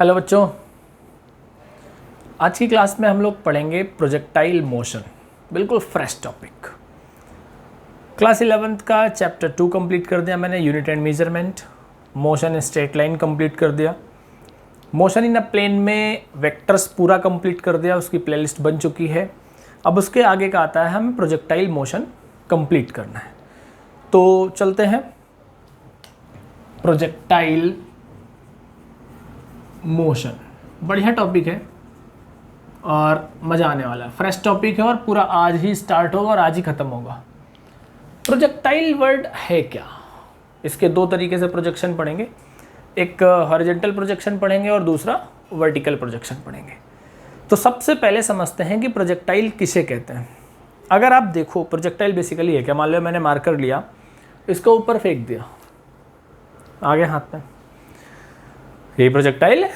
Hello बच्चों, आज की क्लास में हम लोग पढ़ेंगे प्रोजेक्टाइल मोशन। बिल्कुल फ्रेश टॉपिक। क्लास 11th का चैप्टर 2 कंप्लीट कर दिया मैंने, unit and measurement. Motion straight line complete कर दिया। मोशन इन अ प्लेन में वेक्टर्स पूरा कंप्लीट कर दिया, उसकी प्लेलिस्ट बन चुकी है। अब उसके आगे का आता है हमें प्रोजेक्टाइल मोशन कंप्लीट करना है। तो चलते हैं प्रोजेक्टाइल मोशन। बढ़िया टॉपिक है और मज़ा आने वाला है। फ्रेश टॉपिक है और पूरा आज ही स्टार्ट होगा और आज ही ख़त्म होगा। प्रोजेक्टाइल वर्ड है क्या? इसके दो तरीके से प्रोजेक्शन पढ़ेंगे, एक हॉरिजॉन्टल प्रोजेक्शन पढ़ेंगे और दूसरा वर्टिकल प्रोजेक्शन पढ़ेंगे। तो सबसे पहले समझते हैं कि प्रोजेक्टाइल किसे कहते हैं। अगर आप देखो, प्रोजेक्टाइल बेसिकली है क्या? मान लो मैंने मार्कर लिया, इसको ऊपर फेंक दिया, आगे हाथ में, ये प्रोजेक्टाइल है।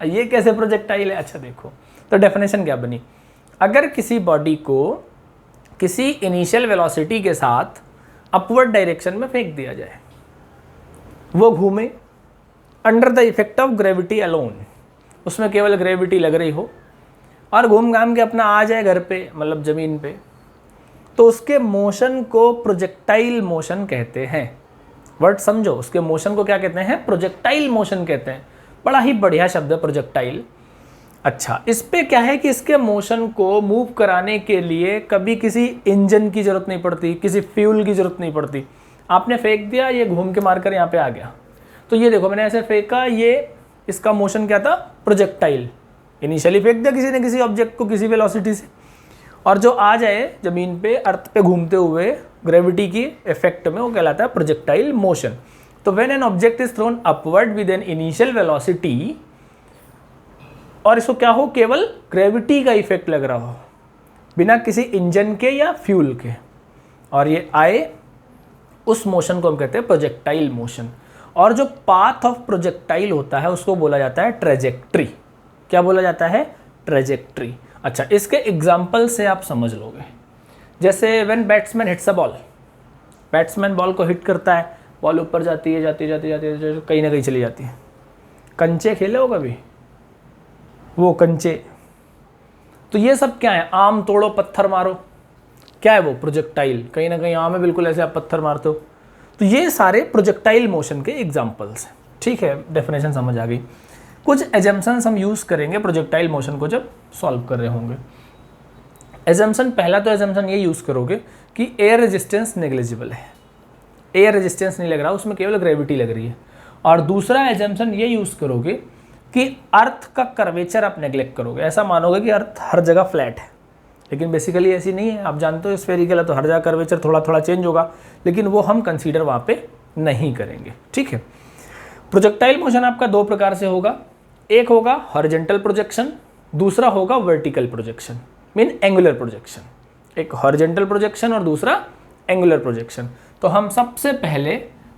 ये कैसे प्रोजेक्टाइल है? अच्छा देखो, तो डेफिनेशन क्या बनी। अगर किसी बॉडी को किसी इनिशियल वेलोसिटी के साथ अपवर्ड डायरेक्शन में फेंक दिया जाए, वो घूमे under the effect of gravity alone, उसमें केवल ग्रेविटी लग रही हो और घूम घाम के अपना आ जाए घर पे, मतलब ज़मीन पे, तो उसके मोशन को प्रोजेक्टाइल मोशन कहते हैं। वर्ड समझो, उसके मोशन को क्या कहते हैं? प्रोजेक्टाइल मोशन कहते हैं। बड़ा ही बढ़िया शब्द है प्रोजेक्टाइल। अच्छा, इस पे क्या है कि इसके मोशन को मूव कराने के लिए कभी किसी इंजन की ज़रूरत नहीं पड़ती, किसी फ्यूल की ज़रूरत नहीं पड़ती। आपने फेंक दिया, ये घूम के मारकर यहाँ पे आ गया। तो ये देखो, मैंने ऐसे फेंका, ये इसका मोशन क्या था? प्रोजेक्टाइल। इनिशियली फेंक दिया किसी ने किसी ऑब्जेक्ट को किसी वेलोसिटी से, और जो आ जाए ज़मीन पे, अर्थ पे घूमते हुए ग्रेविटी की इफेक्ट में, वो कहलाता है प्रोजेक्टाइल मोशन। तो when an object is throne upward with an initial velocity, और इसको क्या हो, केवल ग्रेविटी का इफेक्ट लग रहा हो बिना किसी इंजन के या फ्यूल के, और ये आए, उस मोशन को हम कहते हैं प्रोजेक्टाइल मोशन। और जो पाथ ऑफ प्रोजेक्टाइल होता है उसको बोला जाता है ट्रेजेक्ट्री। क्या बोला जाता है? ट्रेजेक्ट्री। अच्छा, इसके एग्जाम्पल से आप समझ लोगे। जैसे when batsman hits a ball, batsman ball को हिट करता है, बॉल ऊपर जाती है, जाती जाती जाती जाती कहीं ना कहीं चली जाती है। कंचे खेले हो कभी? वो कंचे, तो ये सब क्या है? आम तोड़ो, पत्थर मारो, क्या है वो? प्रोजेक्टाइल। कहीं ना कहीं आम है, बिल्कुल ऐसे आप पत्थर मारते हो। तो ये सारे प्रोजेक्टाइल मोशन के एग्जाम्पल्स हैं। ठीक है, डेफिनेशन समझ आ गई। कुछ एजम्पशंस हम यूज़ करेंगे प्रोजेक्टाइल मोशन को जब सॉल्व कर रहे होंगे। एजम्पशन, पहला तो एजम्पशन ये यूज़ करोगे कि एयर रेजिस्टेंस नेग्लिजिबल है, एयर रेजिस्टेंस नहीं लग रहा, उसमें केवल ग्रेविटी लग रही है। और दूसरा एजम्पशन ये यूज़ करोगे कि अर्थ का कर्वेचर आप नेग्लेक्ट करोगे। ऐसा मानोगे कि अर्थ हर जगह फ्लैट है, लेकिन बेसिकली ऐसी नहीं है। आप जानते हो स्फेरिकल है तो हर जगह कर्वेचर थोड़ा थोड़ा चेंज होगा, लेकिन वो हम कंसीडर वहाँ पे नहीं करेंगे। ठीक है, प्रोजेक्टाइल मोशन आपका दो प्रकार से होगा। एक होगा हॉरिजॉन्टल प्रोजेक्शन, दूसरा होगा vertical projection, mean angular projection. एक हॉरिजॉन्टल प्रोजेक्शन और दूसरा एंगुलर प्रोजेक्शन। तो हम सबसे पहले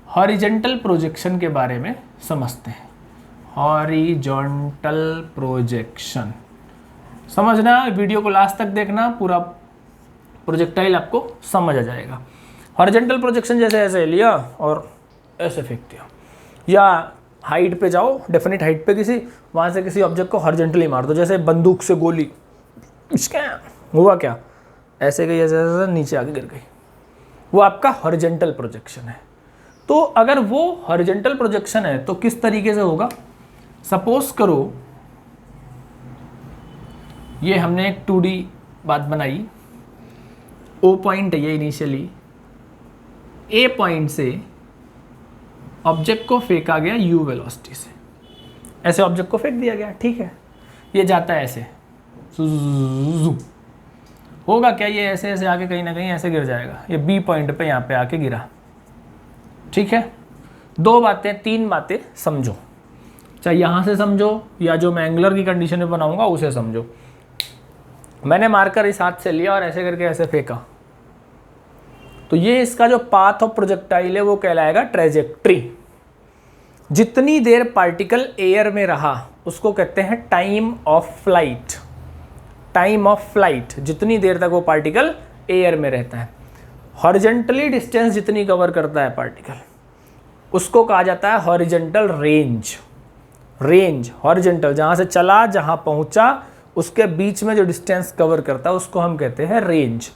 हॉरिजॉन्टल प्रोजेक्शन के बारे में समझते हैं। हॉरिजॉन्टल प्रोजेक्शन समझना, वीडियो को लास्ट तक देखना, पूरा प्रोजेक्टाइल आपको समझ आ जाएगा। हॉरिजॉन्टल प्रोजेक्शन जैसे ऐसे लिया और ऐसे फेंक दिया, या हाइट पे जाओ, डेफिनेट हाइट पे किसी, वहाँ से किसी ऑब्जेक्ट को हॉरिजॉन्टली मार दो, जैसे बंदूक से गोली, क्या हुआ? क्या ऐसे गई, ऐसे ऐसे नीचे आके गिर गई, वो आपका हॉरिजॉन्टल प्रोजेक्शन है। तो अगर वो हॉरिजॉन्टल प्रोजेक्शन है तो किस तरीके से होगा? सपोज करो ये हमने एक 2D बात बनाई, O पॉइंट है ये इनिशियली, A पॉइंट से ऑब्जेक्ट को फेंका गया U वेलोसिटी से, ऐसे ऑब्जेक्ट को फेंक दिया गया। ठीक है, ये जाता है ऐसे, होगा क्या? ये ऐसे ऐसे आके कहीं ना कहीं ऐसे गिर जाएगा। ये B पॉइंट पे यहाँ पे आके गिरा। ठीक है, दो बातें, तीन बातें समझो, चाहे यहाँ से समझो या जो मैं एंगुलर की कंडीशन में बनाऊंगा उसे समझो। मैंने मार्कर इस हाथ से लिया और ऐसे करके ऐसे फेंका, तो ये इसका जो पाथ ऑफ प्रोजेक्टाइल है वो कहलाएगा ट्रेजेक्ट्री। जितनी देर पार्टिकल एयर में रहा उसको कहते हैं time of flight. Time of flight, जितनी देर तक वो पार्टिकल एयर में रहता है। हॉरिजॉन्टली डिस्टेंस जितनी कवर करता है पार्टिकल, उसको कहा जाता है हॉरिजॉन्टल रेंज। रेंज हॉरिजेंटल, जहाँ से चला जहाँ पहुँचा उसके बीच में जो डिस्टेंस कवर करता है उसको हम कहते हैं रेंज।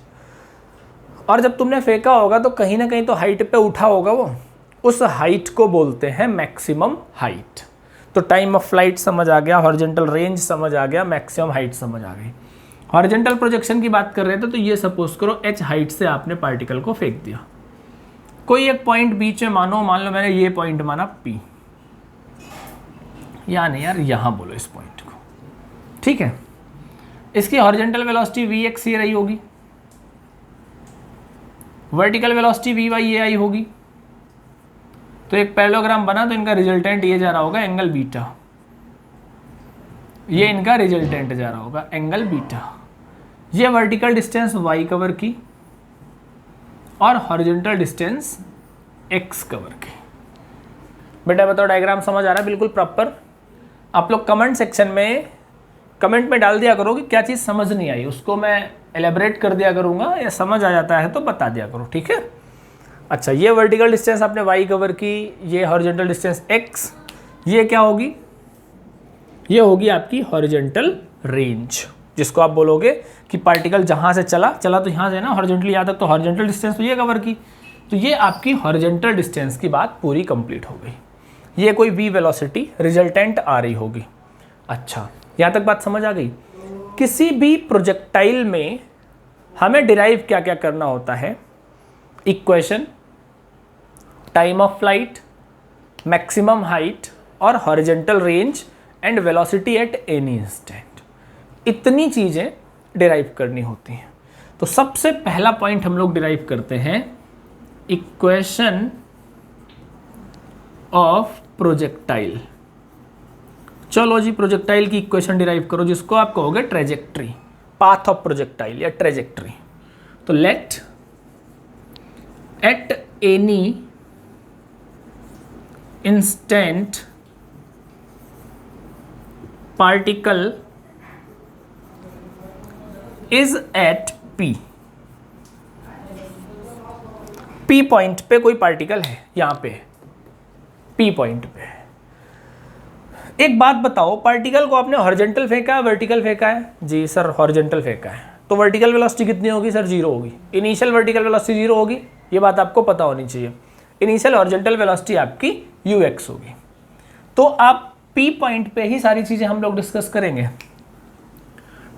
और जब तुमने फेंका होगा तो कहीं ना कहीं तो हाइट पे उठा होगा वो, उस हाइट को बोलते हैं मैक्सिमम हाइट। तो टाइम ऑफ फ्लाइट समझ आ गया, हॉरिजेंटल रेंज समझ आ गया, मैक्सिमम हाइट समझ आ गई। हॉरिजेंटल प्रोजेक्शन की बात कर रहे थे तो ये सपोज करो h हाइट से आपने पार्टिकल को फेंक दिया, कोई एक पॉइंट बीच में मान लो मैंने ये पॉइंट माना P, या नहीं यार यहाँ बोलो इस पॉइंट को, ठीक है। इसकी हॉरिजेंटल वेलोसिटी Vx ये रही होगी, वर्टिकल वेलोसिटी Vy ये आई होगी, तो एक पैरेललोग्राम बना तो इनका रिजल्टेंट ये जा रहा होगा एंगल बीटा, ये इनका रिजल्टेंट जा रहा होगा एंगल बीटा। ये वर्टिकल डिस्टेंस y कवर की और हॉरिजॉन्टल डिस्टेंस x कवर की। बेटा बताओ डायग्राम समझ आ रहा है बिल्कुल प्रॉपर? आप लोग कमेंट सेक्शन में कमेंट में डाल दिया करो कि क्या चीज़ समझ नहीं आई, उसको मैं एलेबरेट कर दिया करूँगा, या समझ आ जाता है तो बता दिया करो, ठीक है। अच्छा, ये वर्टिकल डिस्टेंस आपने y कवर की, ये हॉरिजॉन्टल डिस्टेंस x, ये क्या होगी? ये होगी आपकी हॉरिजॉन्टल रेंज, जिसको आप बोलोगे कि पार्टिकल जहाँ से चला तो यहाँ से ना हॉरिजॉन्टली यहाँ तक, तो हॉरिजॉन्टल डिस्टेंस तो ये कवर की, तो ये आपकी हॉरिजॉन्टल डिस्टेंस की बात पूरी कंप्लीट हो गई। ये कोई v वेलोसिटी रिजल्टेंट आ रही होगी। अच्छा, यहाँ तक बात समझ आ गई? किसी भी प्रोजेक्टाइल में हमें डिराइव क्या क्या करना होता है? Equation, time of flight, maximum height और horizontal range and velocity at any instant, इतनी चीज़ें डिराइव करनी होती हैं। तो सबसे पहला पॉइंट हम लोग डिराइव करते हैं इक्वेशन ऑफ प्रोजेक्टाइल। चलो जी, प्रोजेक्टाइल की इक्वेशन डिराइव करो, जिसको आप कहोगे ट्रेजेक्ट्री, पाथ ऑफ प्रोजेक्टाइल या ट्रेजेक्ट्री। तो let at any instant particle is at P, P point पे कोई पार्टिकल है, यहां पे P पॉइंट पे। एक बात बताओ, पार्टिकल को आपने हॉरिजॉन्टल फेंका है वर्टिकल फेंका है? जी सर हॉरिजॉन्टल फेंका है, तो वर्टिकल वेलोसिटी कितनी होगी सर? 0 होगी। इनिशियल वर्टिकल वेलोसिटी 0 होगी, ये बात आपको पता होनी चाहिए। इनिशियल हॉरिजॉन्टल वेलोसिटी आपकी ux होगी। तो आप P पॉइंट पे ही सारी चीजें हम लोग डिस्कस करेंगे।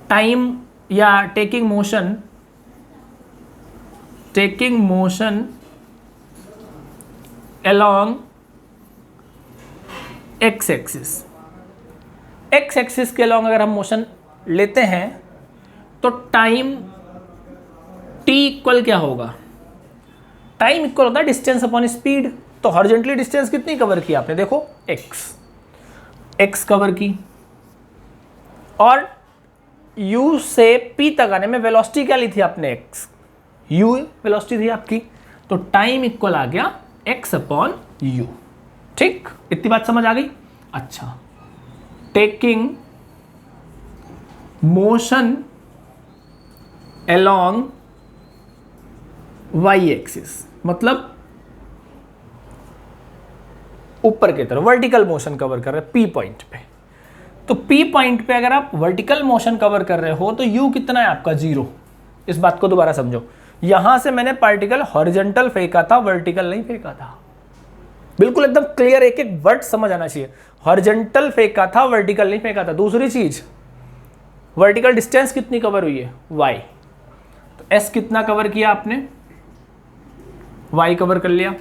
टाइम या taking motion along x axis, x axis के along अगर हम मोशन लेते हैं तो टाइम t इक्वल क्या होगा? टाइम इक्वल होता है डिस्टेंस अपॉन स्पीड। तो हॉरिजॉन्टली डिस्टेंस कितनी कवर की आपने? देखो x कवर की, और u से p तक आने में वेलोसिटी क्या ली थी आपने? x, u वेलोसिटी थी आपकी, तो टाइम इक्वल आ गया x अपॉन u। ठीक, इतनी बात समझ आ गई? अच्छा, taking motion along y axis, मतलब ऊपर की तरफ वर्टिकल मोशन कवर कर रहे हैं P पॉइंट पे। तो P पॉइंट पे अगर आप वर्टिकल मोशन कवर कर रहे हो तो U कितना है आपका? 0। इस बात को दोबारा समझो, यहां से मैंने पार्टिकल हॉरिजॉन्टल फेंका था, वर्टिकल नहीं फेंका था। बिल्कुल एकदम क्लियर, एक एक वर्ड समझ आना चाहिए। हॉरिजॉन्टल फेंका था, वर्टिकल नहीं फेंका था। दूसरी चीज, वर्टिकल डिस्टेंस कितनी कवर हुई है? y। तो s कितना कवर किया आपने? y कवर कर लिया।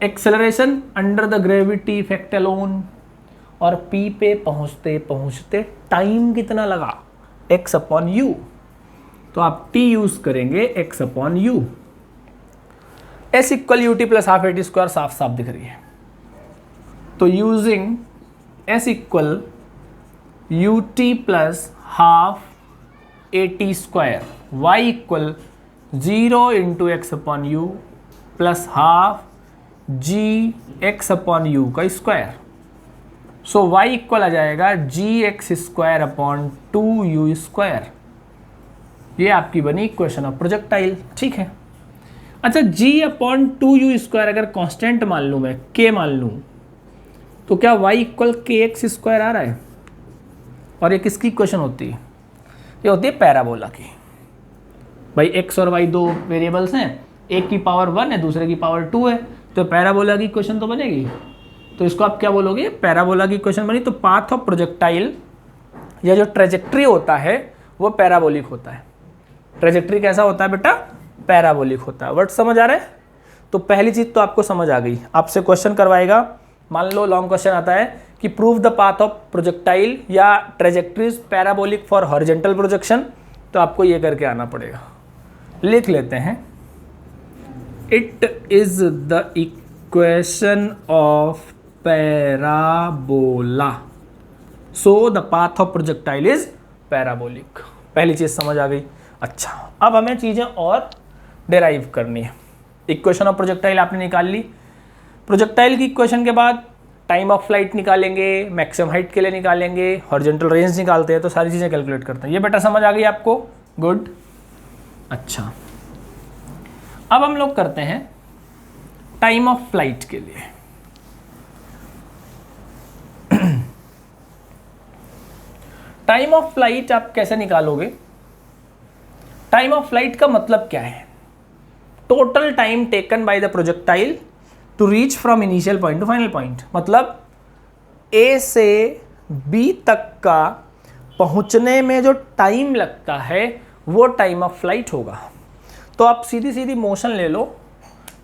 Acceleration under the gravity effect alone, और P पे पहुंचते पहुंचते टाइम कितना लगा? x upon u. तो आप t यूज करेंगे x upon u. s equal u t plus half a t square साफ साफ दिख रही है। तो using s equal u t plus half a t square, y equal 0 into x upon u plus half g x upon u का square. सो y equal आ जाएगा g x square upon 2u square. ये आपकी बनी equation of projectile. ठीक है। अच्छा, g upon 2u square अगर कांस्टेंट मान लूँ मैं, k मान लूँ, तो क्या y इक्वल के एक्स स्क्वायर आ रहा है? और ये किसकी इक्वेशन होती है? ये होती है पैराबोला की। भाई x और y दो वेरिएबल्स हैं, एक की पावर 1 है, दूसरे की पावर 2 है, तो पैराबोला की इक्वेशन तो बनेगी। तो इसको आप क्या बोलोगे? पैराबोला की इक्वेशन बनी। तो पाथ ऑफ प्रोजेक्टाइल या जो ट्रेजेक्ट्री होता है वो पैराबोलिक होता है। ट्रेजेक्ट्री कैसा होता है बेटा? पैराबोलिक होता है। वर्ड समझ आ रहा है? तो पहली चीज तो आपको समझ आ गई। आपसे क्वेश्चन करवाएगा, मान लो लॉन्ग क्वेश्चन आता है कि prove the path of projectile या trajectories parabolic for horizontal projection, तो आपको ये करके आना पड़ेगा। लिख लेते हैं, it is the equation of parabola, so the path of projectile is parabolic. पहली चीज समझ आ गई। अच्छा, अब हमें चीजें और डेराइव करनी है। इक्वेशन ऑफ प्रोजेक्टाइल आपने निकाल ली। प्रोजेक्टाइल की इक्वेशन के बाद टाइम ऑफ फ्लाइट निकालेंगे, मैक्सिमम हाइट के लिए निकालेंगे, हॉरिजॉन्टल रेंज निकालते हैं, तो सारी चीजें कैलकुलेट करते हैं। ये बेटा समझ आ गई आपको? गुड। अच्छा, अब हम लोग करते हैं टाइम ऑफ फ्लाइट के लिए। टाइम ऑफ फ्लाइट आप कैसे निकालोगे? टाइम ऑफ फ्लाइट का मतलब क्या है? Total time taken by the projectile to reach from initial point to final point. मतलब ए से बी तक का पहुंचने में जो टाइम लगता है वो टाइम ऑफ फ्लाइट होगा। तो आप सीधी सीधी मोशन ले लो,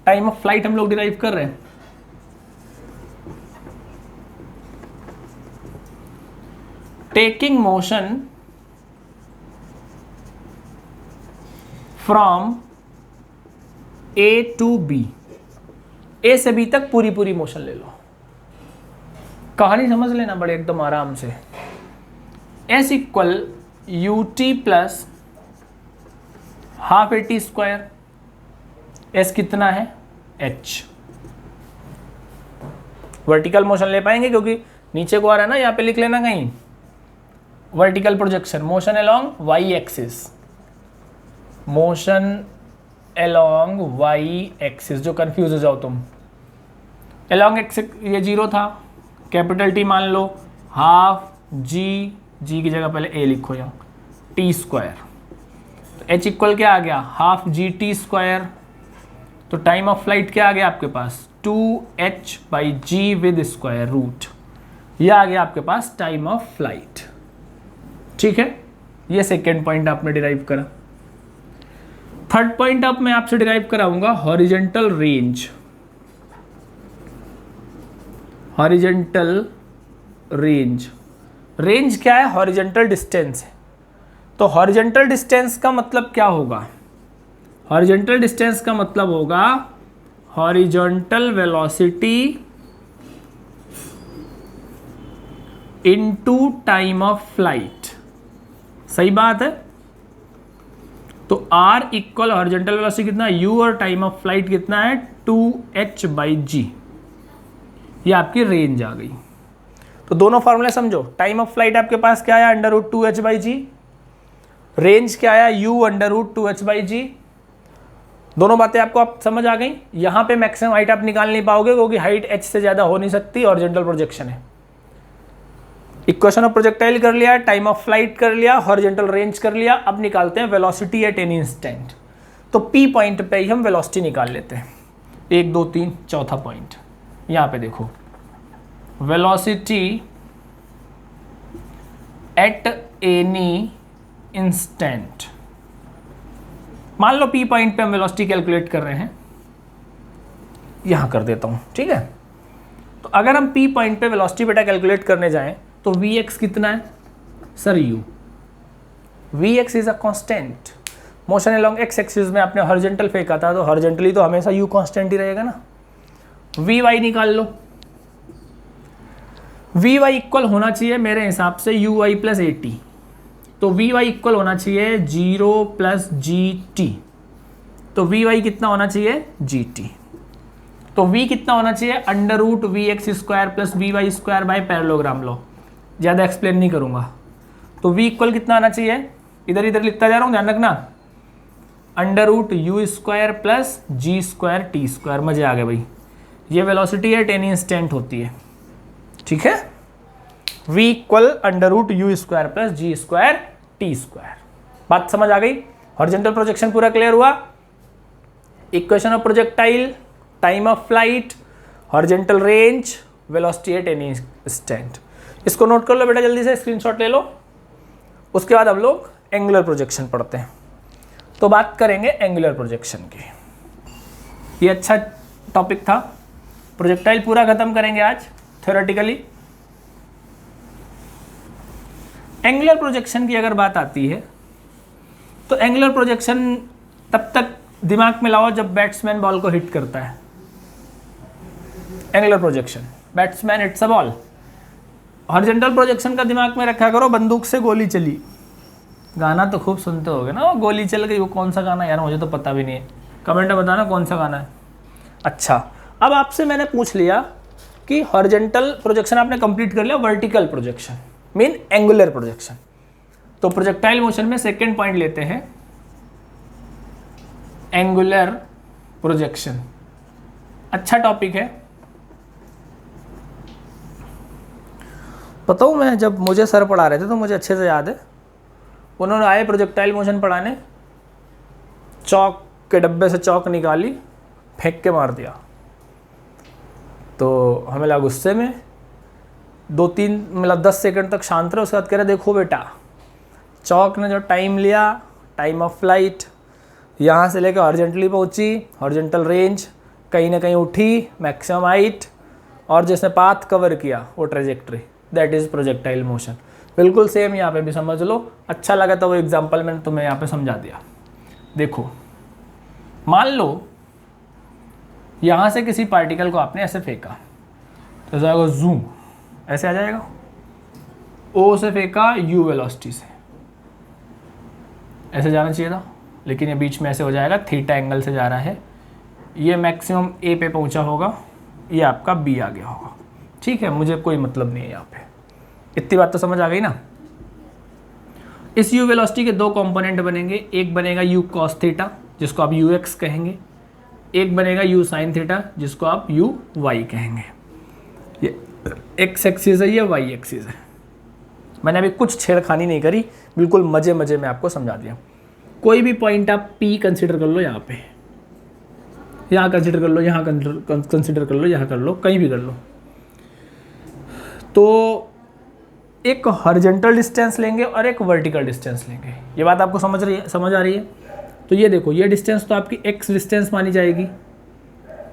टाइम ऑफ फ्लाइट हम लोग डिराइव कर रहे हैं। Taking motion from A to B, A से बी तक पूरी पूरी मोशन ले लो। कहानी समझ लेना बड़े एकदम आराम से। S equal u t plus half a t square. S कितना है? एच। वर्टिकल मोशन ले पाएंगे क्योंकि नीचे को आ रहा है ना, यहाँ पे लिख लेना कहीं, vertical projection, motion along y axis, motion along y axis, जो कंफ्यूज हो जाओ तुम। अलोंग एक्सिस ये 0 था, कैपिटल टी मान लो, हाफ जी, जी की जगह पहले ए लिखो यहाँ, टी स्क्वायर। तो एच इक्वल क्या आ गया? Half g t square. तो टाइम ऑफ फ्लाइट क्या आ गया आपके पास? 2h by g with square root. यह आ गया आपके पास टाइम ऑफ फ्लाइट। ठीक है, ये सेकेंड पॉइंट आपने डिराइव करा। थर्ड पॉइंट अब मैं आपसे डिराइव कराऊंगा horizontal range. Horizontal range, range क्या है? हॉरिजॉन्टल डिस्टेंस है। तो हॉरिजॉन्टल डिस्टेंस का मतलब क्या होगा? हॉरिजॉन्टल डिस्टेंस का मतलब होगा horizontal velocity into time of flight. सही बात है। तो r इक्वल हॉरिजॉन्टल वेलोसिटी कितना? u, और टाइम ऑफ फ्लाइट कितना है? 2h by g. ये आपकी रेंज आ गई। तो दोनों फॉर्मूले समझो। टाइम ऑफ फ्लाइट आपके पास क्या आया? Under root 2h by g. Range क्या आया? u under root 2h by g. दोनों बातें आपको आप समझ आ गई। यहां पे मैक्सिमम हाइट आप निकाल नहीं पाओगे क्योंकि हाइट h से ज्यादा हो नहीं सकती, हॉरिजॉन्टल प्रोजेक्शन है। इक्वेशन ऑफ प्रोजेक्टाइल कर लिया, टाइम ऑफ फ्लाइट कर लिया, हॉरिजॉन्टल रेंज कर लिया। अब निकालते हैं वेलोसिटी एट एनी इंस्टेंट। तो पी पॉइंट पे ही हम वेलोसिटी निकाल लेते हैं। 1 2 3 चौथा पॉइंट यहां पे देखो, वेलोसिटी एट एनी इंस्टेंट। मान लो पी पॉइंट पे हम वेलोसिटी कैलकुलेट कर रहे हैं, यहां कर देता हूं, ठीक है। तो अगर हम पी पॉइंट पे वेलोसिटी बेटा कैलकुलेट करने जाएं तो Vx कितना है? Sir u। Vx is a constant. Motion along x axis में आपने हॉरिजॉन्टल फेंका था, तो हॉरिजॉन्टली तो हमेशा u कांस्टेंट ही रहेगा ना। Vy निकाल लो। Vy इक्वल होना चाहिए मेरे हिसाब से ui प्लस ए टी। तो Vy इक्वल होना चाहिए 0 प्लस जी टी। तो Vy कितना होना चाहिए? जी टी। तो v कितना होना चाहिए? Under root v x square plus v y square by parallelogram लो। ज़्यादा एक्सप्लेन नहीं करूंगा। तो v इक्वल कितना आना चाहिए? इधर इधर लिखता जा रहा हूँ, ध्यान रखना। Under root u square plus g square t square. मजे आ गए भाई। ये वेलोसिटी एट एनी इंस्टेंट होती है, ठीक है, v equal under root u square plus g square t square. बात समझ आ गई? हॉरिजॉन्टल प्रोजेक्शन पूरा क्लियर हुआ। Equation of projectile, time of flight, horizontal range, velocity at any instant. इसको नोट कर लो बेटा, जल्दी से स्क्रीनशॉट ले लो। उसके बाद हम लोग एंगुलर प्रोजेक्शन पढ़ते हैं। तो बात करेंगे एंगुलर प्रोजेक्शन की। ये अच्छा टॉपिक था। प्रोजेक्टाइल पूरा खत्म करेंगे आज थ्योरेटिकली। एंगुलर प्रोजेक्शन की अगर बात आती है तो एंगुलर प्रोजेक्शन तब तक दिमाग में लाओ जब बैट्समैन बॉल को हिट करता है। Angular projection, batsman hits a ball. Horizontal projection का दिमाग में रखा करो, बंदूक से गोली चली। गाना तो खूब सुनते होगे ना, वो गोली चल गई, वो कौन सा गाना यार, मुझे तो पता भी नहीं है। कमेंट में बताना कौन सा गाना है। अच्छा, अब आपसे मैंने पूछ लिया कि हॉरिजॉन्टल प्रोजेक्शन आपने कंप्लीट कर लिया, vertical projection mean angular projection. तो प्रोजेक्टाइल मोशन में सेकंड पॉइंट लेते हैं, एंगुलर प्रोजेक्शन। अच्छा टॉपिक है। बताऊँ, मैं जब मुझे सर पढ़ा रहे थे तो मुझे अच्छे से याद है, उन्होंने आए प्रोजेक्टाइल मोशन पढ़ाने, चौक के डब्बे से चौक निकाली, फेंक के मार दिया। तो हमें लगा गुस्से में, 2-3 मतलब 10 सेकंड तक शांत रहे। उसके बाद कह रहे देखो बेटा, चौक ने जो टाइम लिया, टाइम ऑफ फ्लाइट, यहाँ से लेकर हॉरिजॉन्टली पहुँची, हॉरिजॉन्टल रेंज कहीं ना कहीं उठी, मैक्सिमम हाइट, और जिसने पाथ कवर किया वो trajectory, that is projectile motion. बिल्कुल सेम यहाँ पे भी समझ लो। अच्छा लगा तो वो एग्जाम्पल मैंने तुम्हें यहाँ पे समझा दिया। देखो, मान लो यहाँ से किसी पार्टिकल को आपने ऐसे फेंका तो जाएगा जूम, ऐसे आ जाएगा। ओ से फेंका यू वेलोसिटी से, ऐसे जाना चाहिए था, लेकिन ये बीच में ऐसे हो जाएगा, थीटा एंगल से जा रहा है। ये मैक्सिमम ए पे पहुँचा होगा, ये आपका बी आ गया होगा। ठीक है, मुझे कोई मतलब नहीं है यहाँ पे। इतनी बात तो समझ आ गई ना। इस u वेलोसिटी के 2 कंपोनेंट बनेंगे, एक बनेगा u cos थीटा जिसको आप ux कहेंगे, एक बनेगा u sin थीटा जिसको आप uy कहेंगे। ये x एक्सिस है, ये y एक्सिस है। मैंने अभी कुछ छेड़खानी नहीं करी, बिल्कुल मजे मजे में आपको समझा दिया। कोई भी पॉइंट आप p कंसिडर कर लो, यहाँ पे, यहाँ कंसिडर कर लो, यहाँ कंसिडर कर लो, यहाँ कर लो, कहीं भी कर लो। तो एक हॉरिजॉन्टल डिस्टेंस लेंगे और एक वर्टिकल डिस्टेंस लेंगे। ये बात आपको समझ आ रही है? तो ये देखो, ये डिस्टेंस तो आपकी x डिस्टेंस मानी जाएगी,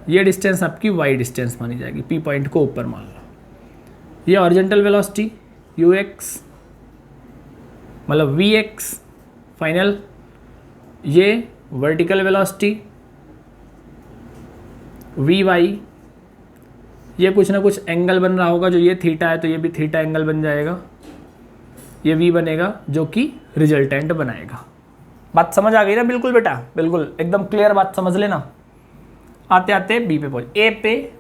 ये डिस्टेंस आपकी y डिस्टेंस मानी जाएगी। P पॉइंट को ऊपर मान लो। ये हॉरिजॉन्टल वेलोसिटी ux मतलब vx फाइनल, ये वर्टिकल वेलोसिटी vy, ये कुछ ना कुछ एंगल बन रहा होगा, जो ये थीटा है तो ये भी थीटा एंगल बन जाएगा, ये v बनेगा जो कि रिजल्टेंट बनाएगा। बात समझ आ गई ना? बिल्कुल बेटा, बिल्कुल एकदम क्लियर बात समझ लेना। आते आते b पे पहुंच, a पे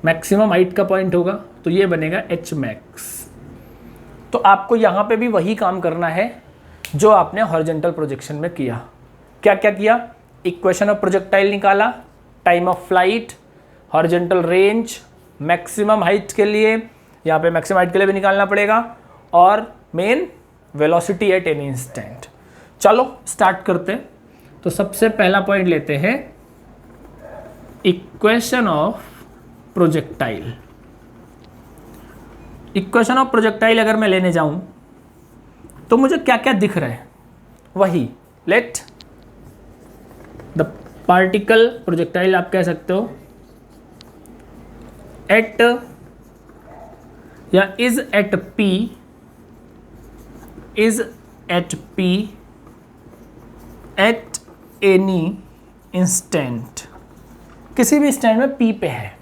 मैक्सिमम हाइट का पॉइंट होगा तो ये बनेगा h मैक्स। तो आपको यहाँ पे भी वही काम करना है जो आपने हॉरिजॉन्टल प्रोजेक्शन में किया। क्या क्या किया? इक्वेशन ऑफ प्रोजेक्टाइल निकाला, time of flight, horizontal range, maximum height के लिए, यहाँ पे मैक्सिमम हाइट के लिए भी निकालना पड़ेगा, और main velocity at any instant. चलो स्टार्ट करते हैं। तो सबसे पहला पॉइंट लेते हैं, equation of projectile. Equation of projectile अगर मैं लेने जाऊं तो मुझे क्या क्या दिख रहा है? वही, लेट द पार्टिकल प्रोजेक्टाइल आप कह सकते हो एट या is at P, is at P at any instant. किसी भी इंस्टेंट में पी पे है,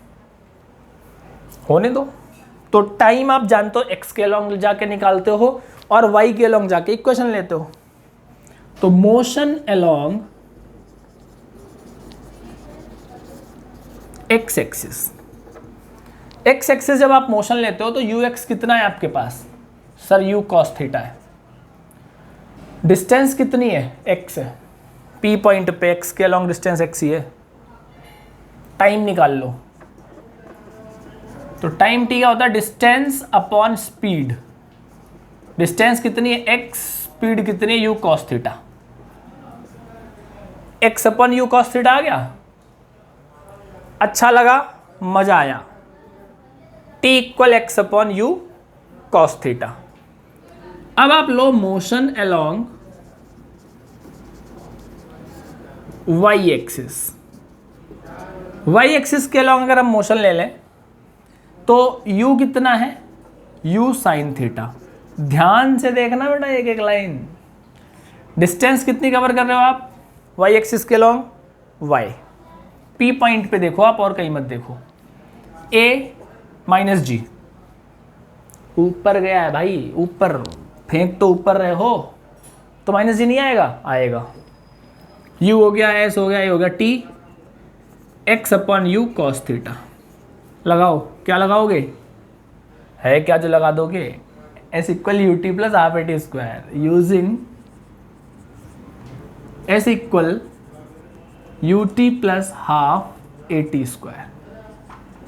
होने दो। तो टाइम आप जानते हो, एक्स के अलॉन्ग जाके निकालते हो और वाई के अलॉन्ग जाके इक्वेशन लेते हो। तो motion along x axis, x axis जब आप मोशन लेते हो तो यू एक्स कितना है आपके पास? सर यू कॉस थीटा है। डिस्टेंस कितनी है? एक्स है। पी पॉइंट पे एक्स के अलॉन्ग डिस्टेंस एक्स ही है। टाइम निकाल लो, तो टाइम टी क्या होता है, डिस्टेंस अपॉन स्पीड। डिस्टेंस कितनी है एक्स, स्पीड कितनी है u cos theta. X upon u cos theta आ गया, अच्छा लगा, मजा आया। T equal x upon u cos theta. अब आप लो motion along y axis. Y axis के अलोंग अगर हम मोशन ले लें तो u कितना है, u साइन थीटा। ध्यान से देखना बेटा एक एक लाइन। डिस्टेंस कितनी कवर कर रहे हो आप y एक्सिस के अलोंग, y। p पॉइंट पे देखो आप और कहीं मत देखो। a माइनस जी, ऊपर गया है भाई, ऊपर फेंक तो ऊपर रहे हो तो माइनस जी नहीं आएगा, आएगा। u हो गया, s हो गया, a हो गया, t x upon u cos theta. लगाओ, क्या लगाओगे, है क्या जो लगा दोगे, s equal u t plus half a t square using s equal u t plus half a t square.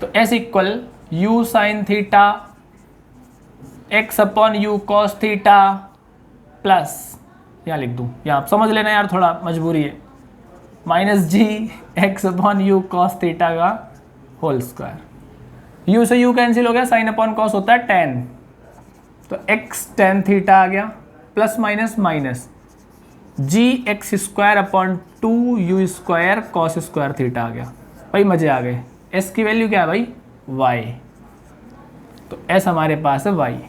तो s equal u sine theta x upon u cos theta plus, यहाँ लिख दूँ, यहाँ आप समझ लेना यार, थोड़ा मजबूरी है, minus g x upon u cos theta का होल स्क्वायर। यू से यू कैंसिल हो गया, साइन अपॉन कॉस होता है टेन, तो एक्स टेन थीटा आ गया, plus minus minus g x square upon two u square cos square theta आ गया। भाई मजे आ गए। एस की वैल्यू क्या है भाई, वाई, तो एस हमारे पास है वाई।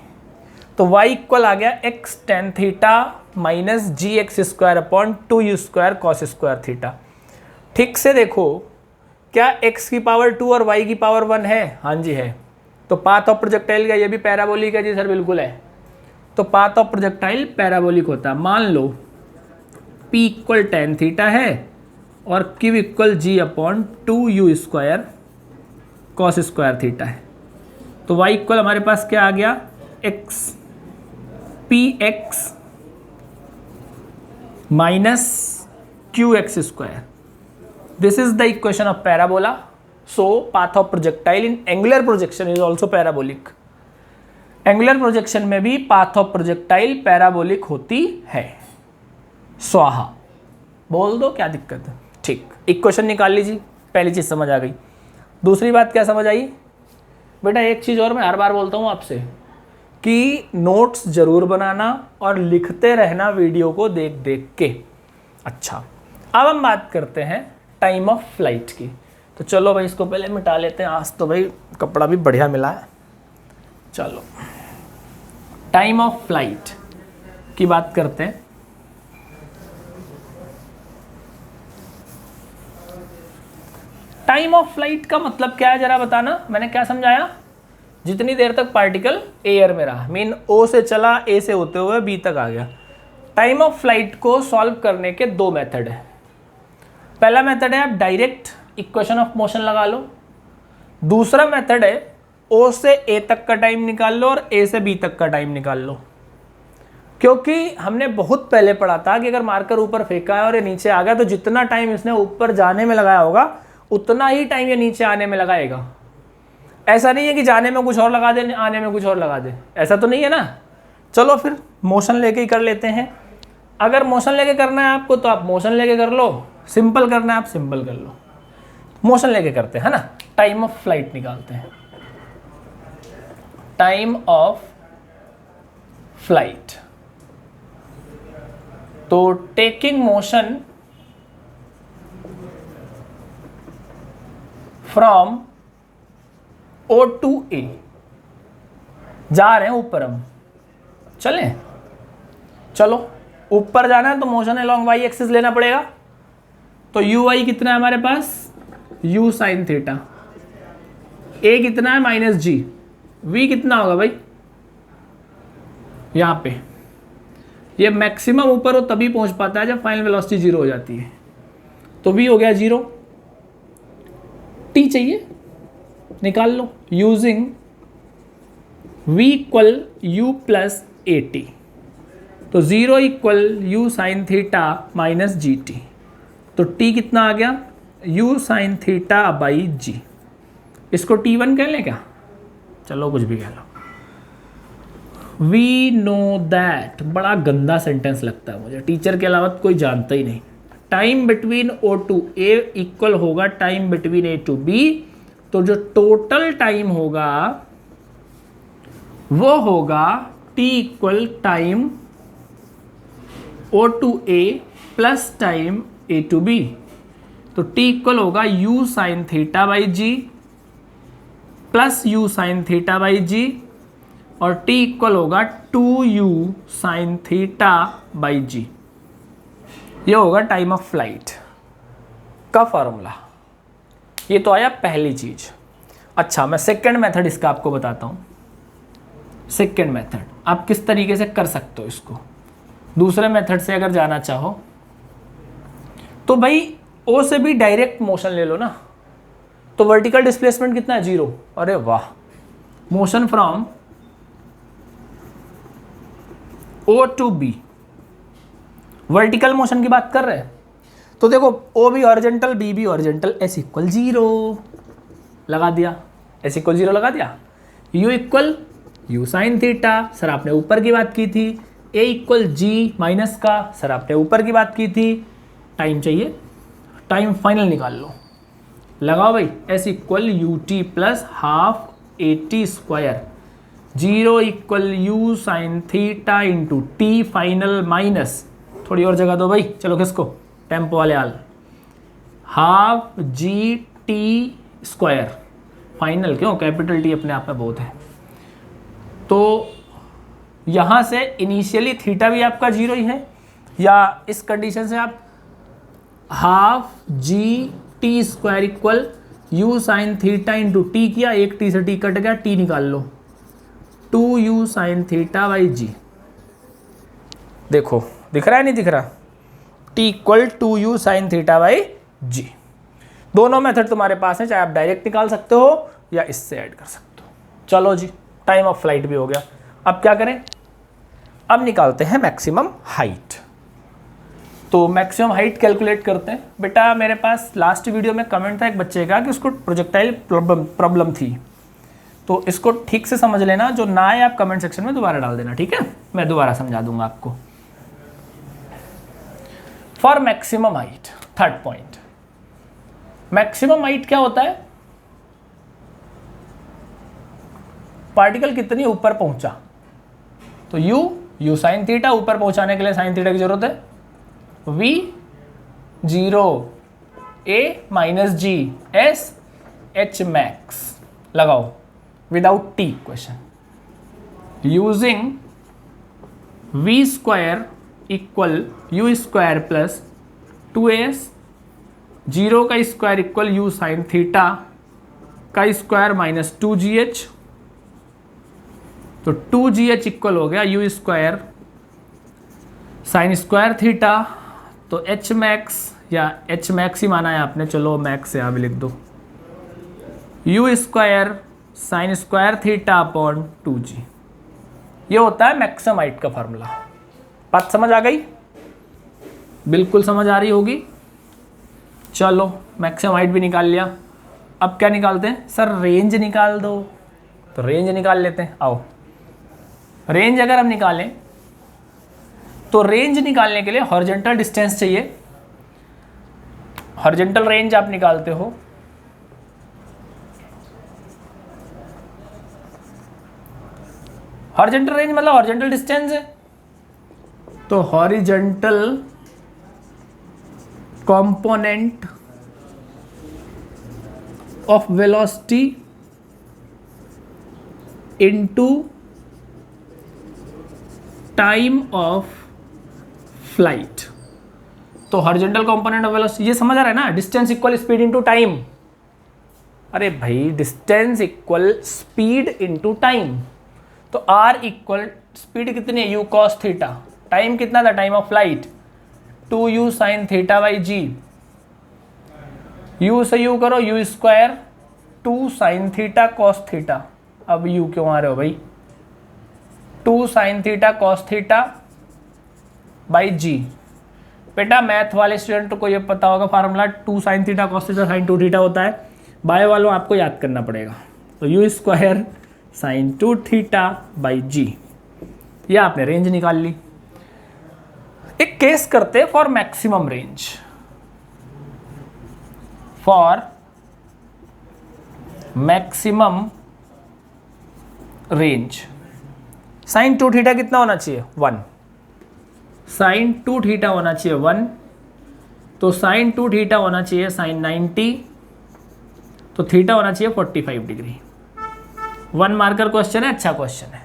तो y इक्वल आ गया x tan theta minus g x square upon two u square cos square theta. ठीक से देखो, क्या x की पावर 2 और y की पावर 1 है, हाँ जी है। तो पाथ ऑफ प्रोजेक्टाइल का ये भी पैराबोलिक है जी सर, बिल्कुल है। तो पाथ ऑफ प्रोजेक्टाइल पैराबोलिक होता है। मान लो p इक्वल टेन थीटा है और q equal g upon two u square cos square theta है। तो y इक्वल हमारे पास क्या आ गया, x P x minus Q x square. This is the equation of parabola. So path of projectile in angular projection is also parabolic. Angular projection में भी path of projectile parabolic होती है। स्वाहा, बोल दो क्या दिक्कत है। ठीक, इक्वेशन निकाल लीजिए, पहली चीज समझ आ गई। दूसरी बात क्या समझ आई बेटा, एक चीज और मैं हर बार बोलता हूं आपसे कि नोट्स जरूर बनाना और लिखते रहना वीडियो को देख देख के। अच्छा, अब हम बात करते हैं टाइम ऑफ फ्लाइट की। तो चलो भाई इसको पहले मिटा लेते हैं, आज तो भाई कपड़ा भी बढ़िया मिला है। चलो टाइम ऑफ फ्लाइट की बात करते हैं। टाइम ऑफ फ्लाइट का मतलब क्या है जरा बताना, मैंने क्या समझाया, जितनी देर तक पार्टिकल एयर में रहा, मीन ओ से चला, ए से होते हुए बी तक आ गया। टाइम ऑफ फ्लाइट को सॉल्व करने के दो मेथड है। पहला मेथड है आप डायरेक्ट इक्वेशन ऑफ मोशन लगा लो। दूसरा मेथड है ओ से ए तक का टाइम निकाल लो और ए से बी तक का टाइम निकाल लो। क्योंकि हमने बहुत पहले पढ़ा था कि अगर मार्कर ऊपर फेंका है और ये नीचे आ गया तो जितना टाइम इसने ऊपर जाने में लगाया होगा उतना ही टाइम ये नीचे आने में लगाएगा। ऐसा नहीं है कि जाने में कुछ और लगा दे, आने में कुछ और लगा दे, ऐसा तो नहीं है ना। चलो फिर मोशन लेके ही कर लेते हैं। अगर मोशन लेके करना है आपको तो आप मोशन लेके कर लो, सिंपल करना है आप सिंपल कर लो। मोशन लेके करते हैं, है ना। टाइम ऑफ फ्लाइट निकालते हैं। टाइम ऑफ फ्लाइट, तो taking motion from O to A, जा रहे हैं ऊपर हम, चलें। चलो ऊपर जाना है तो मोशन अलोंग वाई एक्सिस लेना पड़ेगा। तो यू वाई कितना है हमारे पास, यू साइन थीटा, ए कितना है माइनस जी, वी कितना होगा भाई, यहाँ पे ये मैक्सिमम ऊपर हो तभी पहुंच पाता है जब फाइनल वेलोसिटी जीरो हो जाती है। तो वी हो गया जीरो, टी चाहिए निकाल लो using v equal u plus a t. तो zero equal u sine theta minus g t. तो t कितना आ गया, u sine theta by g. इसको t1 कह लें क्या, चलो कुछ भी कह लो। वी नो दैट, बड़ा गंदा सेंटेंस लगता है मुझे, टीचर के अलावा कोई जानता ही नहीं। Time between O to A equal होगा time between A to B, तो जो टोटल टाइम होगा वो होगा t equal time O to A plus time A to B. तो टी इक्वल होगा u sine theta by g plus u sine theta by g, और t equal होगा 2u sine theta by g. ये होगा time of flight का formula. ये तो आया पहली चीज। अच्छा, मैं सेकंड मेथड इसका आपको बताता हूं। सेकंड मेथड आप किस तरीके से कर सकते हो इसको। दूसरे मेथड से अगर जाना चाहो तो भाई ओ से भी डायरेक्ट मोशन ले लो ना। तो वर्टिकल डिस्प्लेसमेंट कितना है? 0। अरे वाह, motion from O to B, vertical motion की बात कर रहे हैं। तो देखो ओ भी हॉरिजॉन्टल, बी भी हॉरिजॉन्टल, एस इक्वल 0 लगा दिया, एस इक्वल 0 लगा दिया। U equal u sine theta, sir आपने ऊपर की बात की थी। ए इक्वल जी माइनस का, सर आपने ऊपर की बात की थी। टाइम चाहिए, टाइम फाइनल निकाल लो, लगाओ भाई। S equal u t plus half a t square, 0 equal u sine theta into t final minus, थोड़ी और जगह दो भाई, चलो किसको, टेम्पो वाले हाल, half g t square final, क्यों कैपिटल टी अपने आप में बहुत है। तो यहाँ से इनिशियली थीटा भी आपका 0 ही है, या इस कंडीशन से आप half g t square equal u sine theta into t किया, एक टी से टी कट गया, टी निकाल लो, 2u sine theta by g. देखो दिख रहा है नहीं दिख रहा? t equal 2u sine theta by g. दोनों मेथड तुम्हारे पास है, चाहे आप डायरेक्ट निकाल सकते हो या इससे ऐड कर सकते हो। चलो जी, टाइम ऑफ फ्लाइट भी हो गया। अब क्या करें? अब निकालते हैं मैक्सिमम हाइट। तो मैक्सिमम हाइट कैलकुलेट करते हैं। बेटा मेरे पास लास्ट वीडियो में कमेंट था एक बच्चे का कि उसको प्रोजेक्टाइल प्रॉब्लम थी, तो इसको ठीक से समझ लेना। जो ना है आप कमेंट सेक्शन में दोबारा डाल देना, ठीक है? मैं दोबारा समझा दूंगा आपको। For maximum height, third point, maximum height क्या होता है? पार्टिकल कितनी ऊपर पहुंचा, तो यू साइन थीटा, ऊपर पहुंचाने के लिए साइन थीटा की जरूरत है, v 0 a minus G S H max लगाओ without t equation using v square equal u square plus 2as, 0 का square equal u sine theta का स्क्वायर माइनस 2gh, तो 2gh इक्वल हो गया u square sign square theta, तो h max या h max ही माना है आपने, चलो मैक्स यहाँ भी लिख दो, u square sign square theta upon 2g। ये होता है मैक्सिमम हाइट का फार्मूला। बात समझ आ गई? बिल्कुल समझ आ रही होगी। चलो मैक्सिमम हाइट भी निकाल लिया। अब क्या निकालते हैं? सर रेंज निकाल दो। तो रेंज निकाल लेते हैं, आओ। रेंज अगर हम निकालें तो रेंज निकालने के लिए हॉरिजॉन्टल डिस्टेंस चाहिए। हॉरिजॉन्टल रेंज आप निकालते हो, हॉरिजॉन्टल रेंज मतलब हॉरिजॉन्टल डिस्टेंस है, तो horizontal component of velocity into time of flight. तो हॉरिजॉन्टल कंपोनेंट ऑफ वेलोसिटी, ये समझ आ रहा है ना? Distance equal speed into time. अरे भाई distance equal speed into time, तो r इक्वल स्पीड कितनी है? u cos थीटा, टाइम कितना था? Time of flight 2u sine theta by ji. u से u करो, u square 2 sine theta cos theta. अब u क्यों आ रहे हो भाई? 2 sine theta cos theta by g. बेटा मैथ वाले स्टूडेंट को ये पता होगा formula, 2 sine theta cos theta sine 2 theta होता है। बायो वालों आपको याद करना पड़ेगा। तो u square sine 2 theta by g. ये आपने रेंज निकाल ली। एक केस करते for maximum range, for maximum range sine 2 theta कितना होना चाहिए 1, साइन 2 थीटा होना चाहिए 1, तो साइन 2 थीटा होना चाहिए साइन 90, तो थीटा होना चाहिए 45 डिग्री। 1 मार्कर क्वेश्चन है, अच्छा क्वेश्चन है।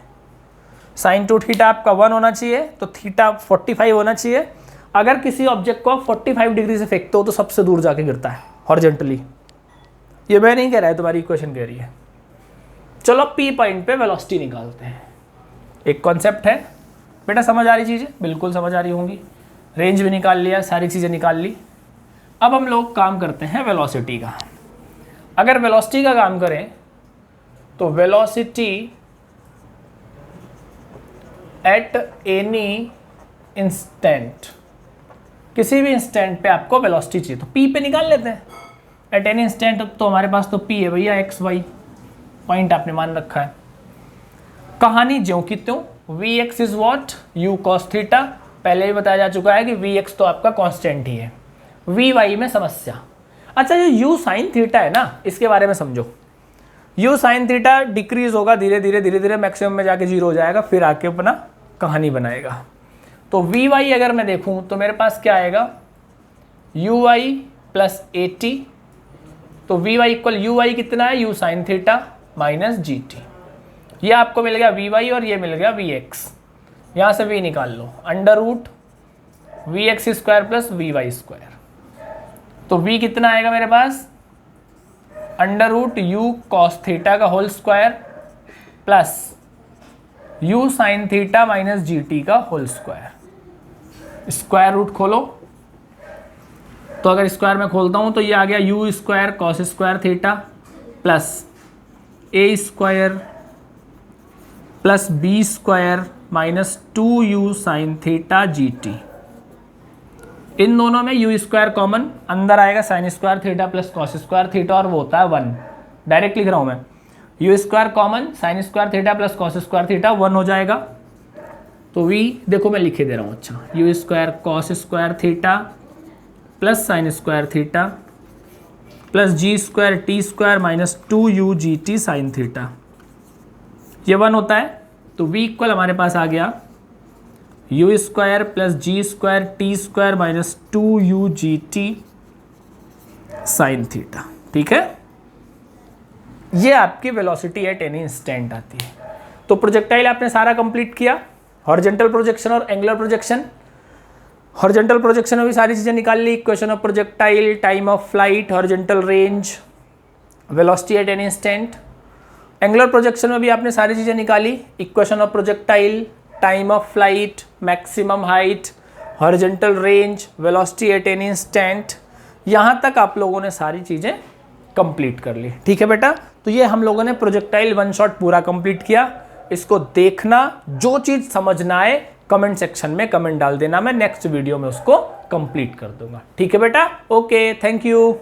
साइन 2 थीटा आपका 1 होना चाहिए, तो थीटा 45 होना चाहिए। अगर किसी ऑब्जेक्ट को आप 45 डिग्री से फेंकते हो तो सबसे दूर जाके गिरता है हॉरिजॉन्टली। ये मैं नहीं कह रहा है, तुम्हारी इक्वेशन कह रही है। चलो पी पॉइंट पे वेलोसिटी निकालते हैं। एक कॉन्सेप्ट है बेटा, समझ आ रही चीज़ें? बिल्कुल समझ आ रही होंगी। रेंज भी निकाल लिया, सारी चीज़ें निकाल ली। अब हम लोग काम करते हैं वेलोसिटी का। अगर वेलोसिटी का काम करें तो वेलोसिटी एट एनी इंस्टेंट, किसी भी इंस्टेंट पे आपको वेलोसिटी चाहिए तो पी पे निकाल लेते हैं। एट एनी इंस्टेंट तो हमारे पास तो पी है भैया, एक्स वाई पॉइंट आपने मान रखा है। कहानी ज्यों की त्यों, v x is what, u cos theta. पहले ही बताया जा चुका है कि वी एक्स तो आपका कांस्टेंट ही है। वी वाई में समस्या। अच्छा, जो यू साइन थीटा है ना, इसके बारे में समझो। यू साइन थीटा डिक्रीज होगा धीरे धीरे धीरे धीरे, मैक्सिमम में जाके 0 हो जाएगा, फिर आके अपना कहानी बनाएगा। तो वी वाई अगर मैं देखूं तो मेरे पास क्या आएगा, यू वाई प्लस 80। तो v y equal u y कितना है, u sine theta minus g t. ये आपको मिल गया वी वाई और ये मिल गया वी एक्स। यहाँ से वी निकाल लो, under root v x square plus v y square. तो वी कितना आएगा मेरे पास, under root u cos theta का whole square plus u sine theta minus g t का होल स्क्वायर। स्क्वायर रूट खोलो, तो अगर स्क्वायर में खोलता हूं तो ये आ गया u square cos square theta plus a square plus b square minus 2u sine theta g t. इन दोनों में यू स्क्वायर कॉमन, अंदर आएगा sine square theta plus cos square theta और वो होता है 1। डायरेक्ट लिख रहा हूं मैं, you square common, sign square theta plus cos square theta 1 हो जाएगा। तो वी देखो मैं लिखे दे रहा हूँ, अच्छा u square cos square theta plus sine square theta plus g square t square minus 2u g t sine theta, ये 1 होता है। तो v इक्वल हमारे पास आ गया u square plus g square t square minus 2u g t sine theta. ठीक है, ये आपकी वेलोसिटी एट एनी इंस्टेंट आती है। तो प्रोजेक्टाइल आपने सारा कंप्लीट किया, हॉरिजॉन्टल प्रोजेक्शन और एंगुलर प्रोजेक्शन। हॉरिजॉन्टल प्रोजेक्शन में भी सारी चीजें निकाल ली, equation of projectile, time of flight, horizontal range, velocity at any instant. Angular projection में भी आपने सारी चीजें निकाली, equation of projectile, time of flight, maximum height, horizontal range, velocity at any instant. यहाँ तक आप लोगों ने सारी चीजें कंप्लीट कर ली। ठीक है बेटा, तो ये हम लोगों ने प्रोजेक्टाइल 1 शॉट पूरा कंप्लीट किया। इसको देखना, जो चीज समझना है कमेंट सेक्शन में कमेंट डाल देना, मैं नेक्स्ट वीडियो में उसको कंप्लीट कर दूंगा। ठीक है बेटा, ओके, थैंक यू।